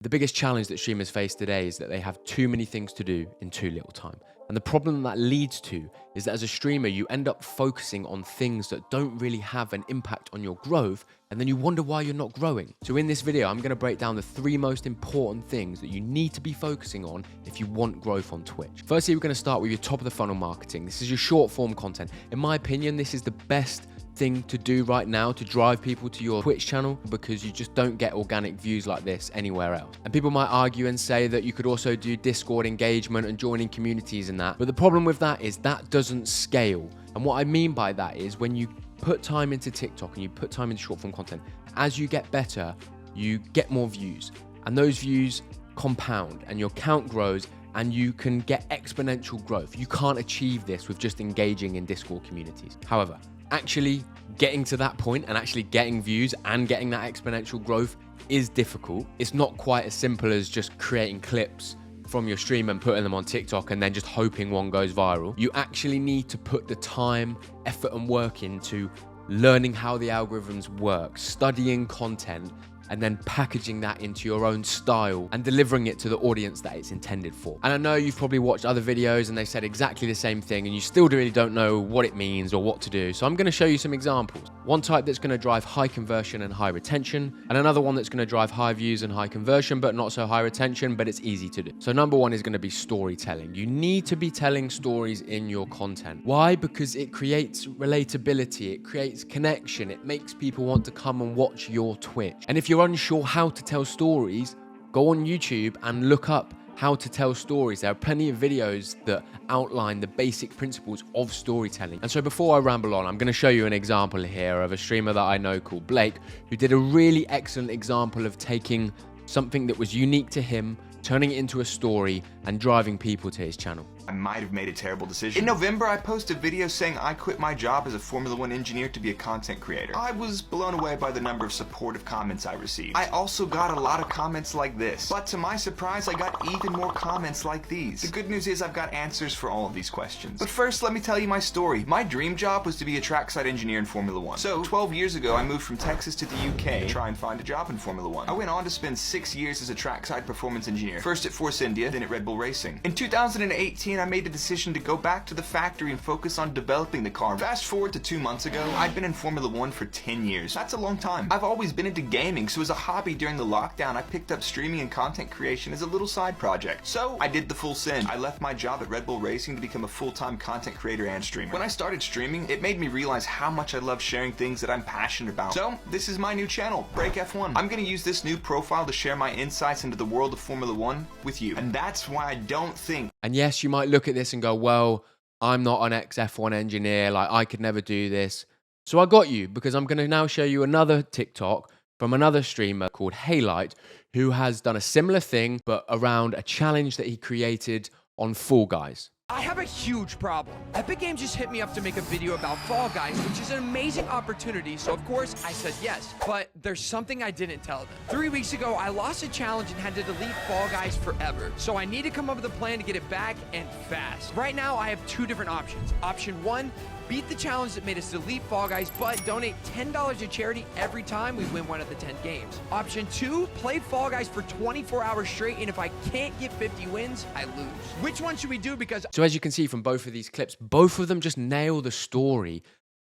The biggest challenge that streamers face today is that they have too many things to do in too little time. And the problem that leads to is that as a streamer, you end up focusing on things that don't really have an impact on your growth, and then you wonder why you're not growing. So in this video, I'm going to break down the 3 most important things that you need to be focusing on if you want growth on Twitch. Firstly, we're going to start with your top of the funnel marketing. This is your short form content. In my opinion, this is the best thing to do right now to drive people to your Twitch channel, because you just don't get organic views like this anywhere else. And people might argue and say that you could also do Discord engagement and joining communities and that, but the problem with that is that doesn't scale. And what I mean by that is when you put time into TikTok and you put time into short form content, as you get better, you get more views, and those views compound and your count grows, and you can get exponential growth. You can't achieve this with just engaging in Discord communities. However, actually getting to that point and actually getting views and getting that exponential growth is difficult. It's not quite as simple as just creating clips from your stream and putting them on TikTok and then just hoping one goes viral. You actually need to put the time, effort, and work into learning how the algorithms work, studying content, and then packaging that into your own style and delivering it to the audience that it's intended for. And I know you've probably watched other videos and they said exactly the same thing and you still really don't know what it means or what to do. So I'm gonna show you some examples. One type that's gonna drive high conversion and high retention, and another one that's gonna drive high views and high conversion, but not so high retention, but it's easy to do. So number one is gonna be storytelling. You need to be telling stories in your content. Why? Because it creates relatability, it creates connection, it makes people want to come and watch your Twitch. And if you're unsure how to tell stories, go on YouTube and look up how to tell stories. There are plenty of videos that outline the basic principles of storytelling. And so before I ramble on, I'm going to show you an example here of a streamer that I know called Blake, who did a really excellent example of taking something that was unique to him, turning it into a story, and driving people to his channel. I might have made a terrible decision. In November, I posted a video saying I quit my job as a Formula One engineer to be a content creator. I was blown away by the number of supportive comments I received. I also got a lot of comments like this, but to my surprise, I got even more comments like these. The good news is I've got answers for all of these questions. But first, let me tell you my story. My dream job was to be a trackside engineer in Formula One. So 12 years ago, I moved from Texas to the UK to try and find a job in Formula One. I went on to spend 6 years as a trackside performance engineer, first at Force India, then at Red Bull Racing. In 2018, I made the decision to go back to the factory and focus on developing the car. Fast forward to 2 months ago, I'd been in Formula One for 10 years. That's a long time. I've always been into gaming, so as a hobby during the lockdown, I picked up streaming and content creation as a little side project. So I did the full send. I left my job at Red Bull Racing to become a full-time content creator and streamer. When I started streaming, it made me realize how much I love sharing things that I'm passionate about. So this is my new channel, Break F1. I'm gonna use this new profile to share my insights into the world of Formula One with you. And that's why I don't think. And yes, you might look at this and go, well, I'm not an ex-F1 engineer, like I could never do this. So I got you, because I'm going to now show you another TikTok from another streamer called Haylight, who has done a similar thing, but around a challenge that he created on Fall Guys. I have a huge problem. Epic Games just hit me up to make a video about Fall Guys, which is an amazing opportunity, so of course I said yes. But there's something I didn't tell them. 3 weeks ago, I lost a challenge and had to delete Fall Guys forever. So I need to come up with a plan to get it back, and fast. Right now, I have 2 different options. Option 1, beat the challenge that made us delete Fall Guys, but donate $10 to charity every time we win one of the 10 games. Option 2, play Fall Guys for 24 hours straight, and if I can't get 50 wins, I lose. Which one should we do? Because So as you can see from both of these clips, both of them just nail the story.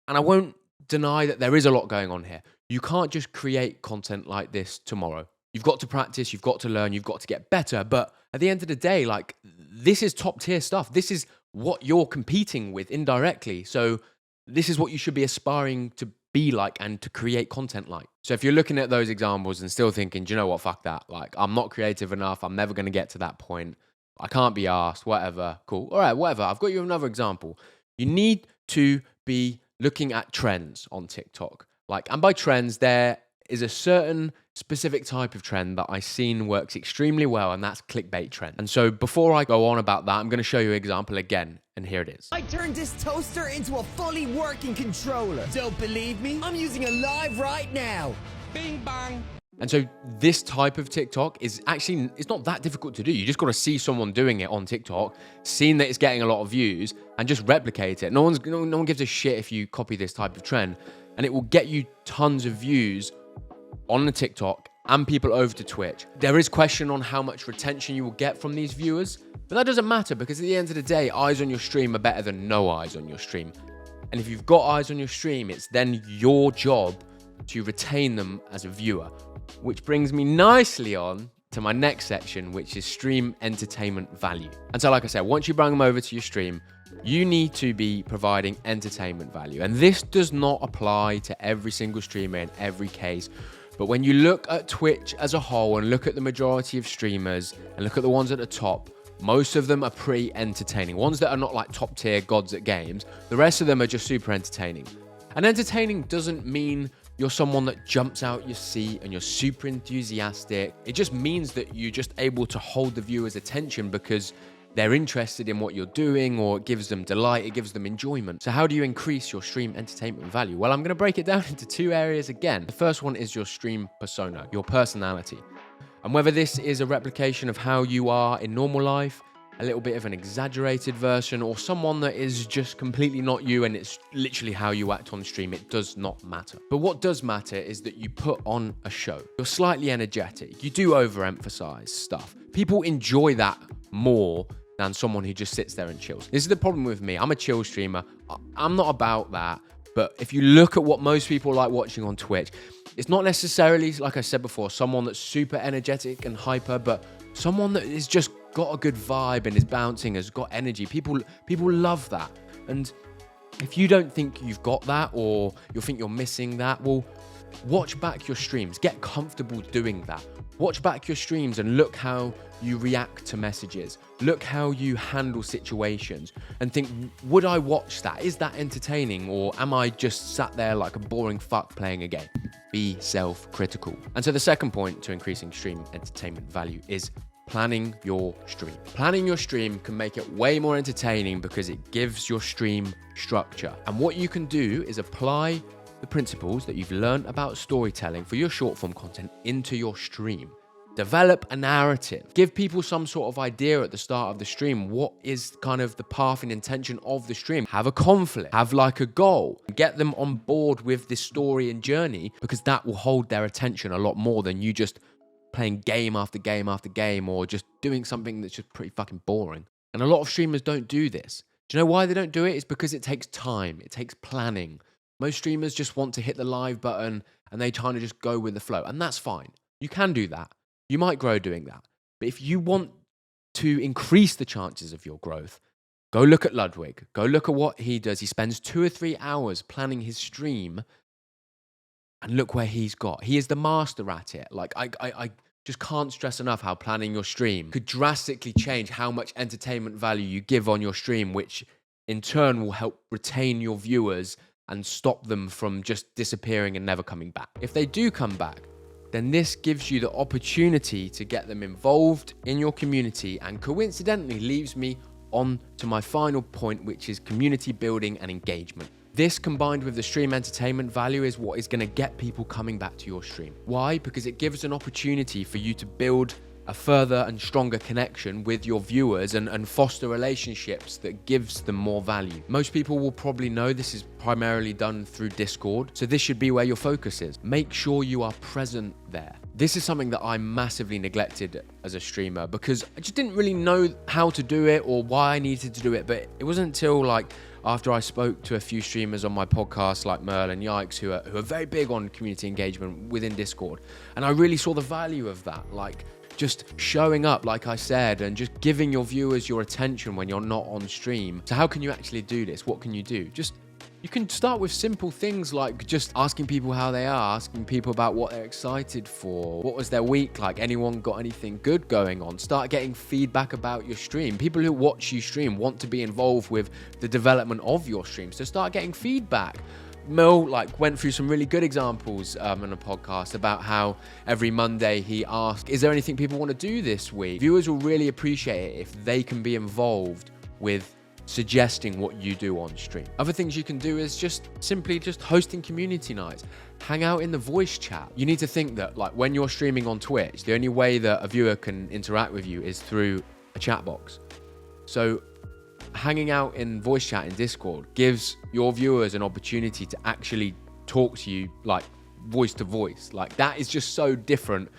And I won't deny that there is a lot going on here. You can't just create content like this tomorrow. You've got to practice, you've got to learn, you've got to get better. But at the end of the day, like, this is top tier stuff. This is what you're competing with indirectly. So this is what you should be aspiring to be like and to create content like. So if you're looking at those examples and still thinking, do you know what, fuck that. Like, I'm not creative enough. I'm never going to get to that point. I can't be asked, whatever. Cool. All right, whatever. I've got you another example. You need to be looking at trends on TikTok. And by trends, there is a certain specific type of trend that I've seen works extremely well, and that's clickbait trend. And so before I go on about that, I'm going to show you an example again, and here it is. I turned this toaster into a fully working controller. Don't believe me? I'm using it live right now. Bing bang. And so this type of TikTok is actually, it's not that difficult to do. You just got to see someone doing it on TikTok, seeing that it's getting a lot of views, and just replicate it. No one gives a shit if you copy this type of trend, and it will get you tons of views on the TikTok and people over to Twitch. There is question on how much retention you will get from these viewers, but that doesn't matter because at the end of the day, eyes on your stream are better than no eyes on your stream. And if you've got eyes on your stream, it's then your job to retain them as a viewer, which brings me nicely on to my next section, which is stream entertainment value. And so like I said, once you bring them over to your stream, you need to be providing entertainment value. And this does not apply to every single streamer in every case. But when you look at Twitch as a whole and look at the majority of streamers and look at the ones at the top, most of them are pretty entertaining. Ones that are not like top tier gods at games, the rest of them are just super entertaining. And entertaining doesn't mean you're someone that jumps out your seat and you're super enthusiastic. It just means that you're just able to hold the viewer's attention because they're interested in what you're doing, or it gives them delight, it gives them enjoyment. So how do you increase your stream entertainment value? Well, I'm going to break it down into two areas again. The first one is your stream persona, your personality. And whether this is a replication of how you are in normal life, a little bit of an exaggerated version, or someone that is just completely not you and it's literally how you act on stream, it does not matter. But what does matter is that you put on a show. You're slightly energetic. You do overemphasize stuff. People enjoy that more than someone who just sits there and chills. This is the problem with me. I'm a chill streamer. I'm not about that. But if you look at what most people like watching on Twitch, it's not necessarily, like I said before, someone that's super energetic and hyper, but someone that is just got a good vibe and is bouncing, has got energy. People love that. And if you don't think you've got that, or you think you're missing that, well, watch back your streams. Get comfortable doing that. Watch back your streams and look how you react to messages. Look how you handle situations and think, would I watch that? Is that entertaining? Or am I just sat there like a boring fuck playing a game? Be self-critical. And so the second point to increasing stream entertainment value is planning your stream. Planning your stream can make it way more entertaining because it gives your stream structure. And what you can do is apply the principles that you've learned about storytelling for your short form content into your stream. Develop a narrative. Give people some sort of idea at the start of the stream. What is kind of the path and intention of the stream? Have a conflict. Have like a goal. Get them on board with this story and journey, because that will hold their attention a lot more than you just playing game after game after game, or just doing something that's just pretty fucking boring. And a lot of streamers don't do this. Do you know why they don't do it? It's because it takes time. It takes planning. Most streamers just want to hit the live button and they kind of just go with the flow. And that's fine. You can do that. You might grow doing that. But if you want to increase the chances of your growth, go look at Ludwig. Go look at what he does. He spends 2 or 3 hours planning his stream, and look where he's got. He is the master at it. Like, I just can't stress enough how planning your stream could drastically change how much entertainment value you give on your stream, which in turn will help retain your viewers and stop them from just disappearing and never coming back. If they do come back, then this gives you the opportunity to get them involved in your community, and coincidentally leaves me on to my final point, which is community building and engagement. This, combined with the stream entertainment value, is what is going to get people coming back to your stream. Why? Because it gives an opportunity for you to build a further and stronger connection with your viewers and foster relationships that gives them more value. Most people will probably know this is primarily done through Discord, so this should be where your focus is. Make sure you are present there. This is something that I massively neglected as a streamer because I just didn't really know how to do it or why I needed to do it, but it wasn't until like after I spoke to a few streamers on my podcast like Merl and Yikes who are very big on community engagement within Discord, and I really saw the value of that, like just showing up, like I said, and just giving your viewers your attention when you're not on stream. So how can you actually do this? What can you do? You can start with simple things like just asking people how they are, asking people about what they're excited for, what was their week like, anyone got anything good going on. Start getting feedback about your stream. People who watch you stream want to be involved with the development of your stream, so start getting feedback. Mel went through some really good examples on a podcast about how every Monday he asked, is there anything people want to do this week? Viewers will really appreciate it if they can be involved with suggesting what you do on stream. Other things you can do is just simply hosting community nights. Hang out in the voice chat. You need to think that when you're streaming on Twitch, the only way that a viewer can interact with you is through a chat box. So hanging out in voice chat in Discord gives your viewers an opportunity to actually talk to you voice to voice. Like, that is just so different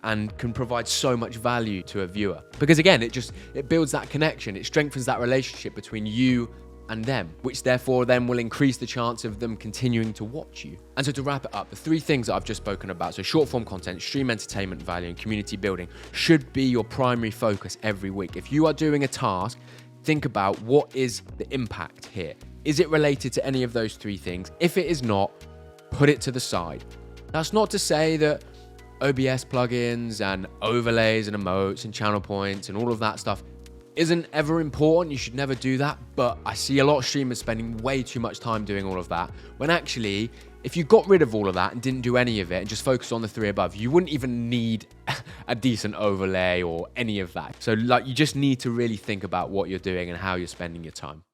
and can provide so much value to a viewer. Because again, it builds that connection. It strengthens that relationship between you and them, which therefore then will increase the chance of them continuing to watch you. And so to wrap it up, the 3 things that I've just spoken about, so short form content, stream entertainment value, and community building, should be your primary focus every week. If you are doing a task, think about what is the impact here. Is it related to any of those 3 things? If it is not, put it to the side. That's not to say that OBS plugins and overlays and emotes and channel points and all of that stuff isn't ever important. You should never do that. But I see a lot of streamers spending way too much time doing all of that, when actually, if you got rid of all of that and didn't do any of it and just focus on the 3 above, you wouldn't even need a decent overlay or any of that. So like, you just need to really think about what you're doing and how you're spending your time.